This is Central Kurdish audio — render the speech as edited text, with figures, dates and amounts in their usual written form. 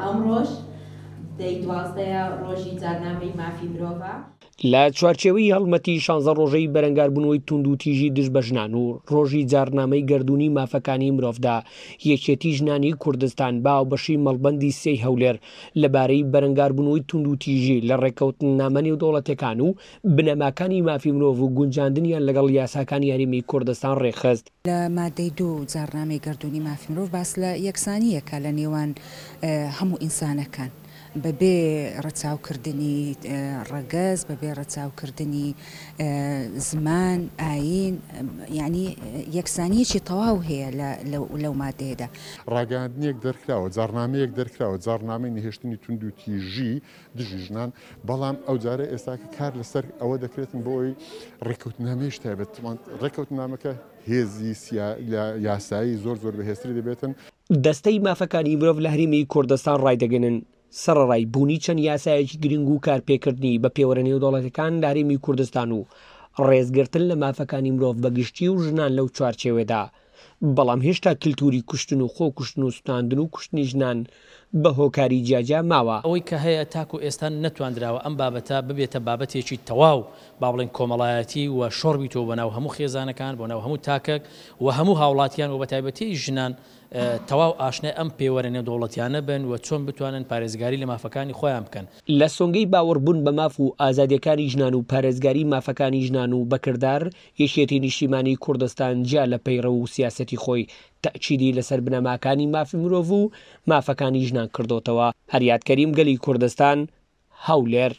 ئەمڕۆژ دەی 12 ڕۆژی جارنامەی مافی مرۆڤە. لە چوارچێوەی هەڵمەتی 16 ڕۆژەی بەرەنگاربوونەوەی تونند و تیژی دژ بە ژنان و ڕۆژی جارنامەی گەردوونی مافەکانی مرۆڤدا یەکێتی ژنانی کوردستان باوبەشی مەڵبەندی سێی هەولێر لەبارەی بەرەنگاربوونەوەی تونند و تیژی لە ڕێکەوتنامە نێودەوڵەتیەکان و بنەماکانی مافی مرۆڤ و گونجاندنیان لەگەڵ یاساکانی یاریمی کوردستان ڕێخست. لە مادەی 2 جارنامەی گەردوونی مافی مرۆڤ باس لە یەکسانیەکە لە نێوان هەموو ئینسانەکان بەبێ ڕەچاوکردنی ڕەگەز بەبێ ڕەچاوکردنی زمان ئاین یعنی یەکسانیەکی تەواو هەیە لەو مادەیەدا. ڕاگەاندنیەک دەرکراوە جارنامەیەک دەرکراوە جارنامەی نەهێشتنی تونند و تیژی دژی ژنان بەڵام ئەو جارە ئێستاکە کار لەسەر ئەوە دەکرێتن بۆی ڕێکەوتنامەیەش تایبەت ڕێکەوتنامەکە هێزی یاسایی زۆر بەهێزتری دەبێتن. دەستەی مافەکانی مرۆڤ لە هەرێمی کوردستان ڕایدەگەنن سەرڕای بوونی چەند یاسایەکی گرنگ و کارپێکردنی بە پێوەرە نێودەوڵەتیەکان لە هەرێمی کوردستان و ڕێزگرتن لە مافەکانی مرۆڤ بەگشتی و ژنان لەو چوارچێوەدا بەڵام هێشتا کللتوری کوشتن و خۆ کوشتن و سوتاندن و کوشتنی ژنان بە هۆکاری جیاجا ماوە. ئەوەی کە هەیە تاکو ئێستا نەتواندراوە ئەم بابەتە ببێتە بابەتێکی تەواو با بڵێن کۆمەڵایەتی و شۆڕبیتەوە بەناو هەموو خێزانەکان بۆ ناو هەموو تاکەک و هەموو هاوڵاتیان و بەتایبەتی ژنان تەواو ئاشنای ئەم پێوەرە نێودەوڵەتیانە بن و چۆن بتوانن پارێزگاری لە مافەکانی خۆیان بکەن. لە سۆنگەی باوەڕبوون بە ماف و ئازادیەکانی ژنان و پارێزگاری مافەکانی ژنان و بەکردار یەکێتی نیشتیمانی کوردستان جیا لە پەیڕە و سیاسەتی خۆی تەئکیدی لەسەر بنەماکانی مافی مرۆڤ و مافەکانی ژنان کردوتەوە. هەریات کەریم گەلی کوردستان هەولێر.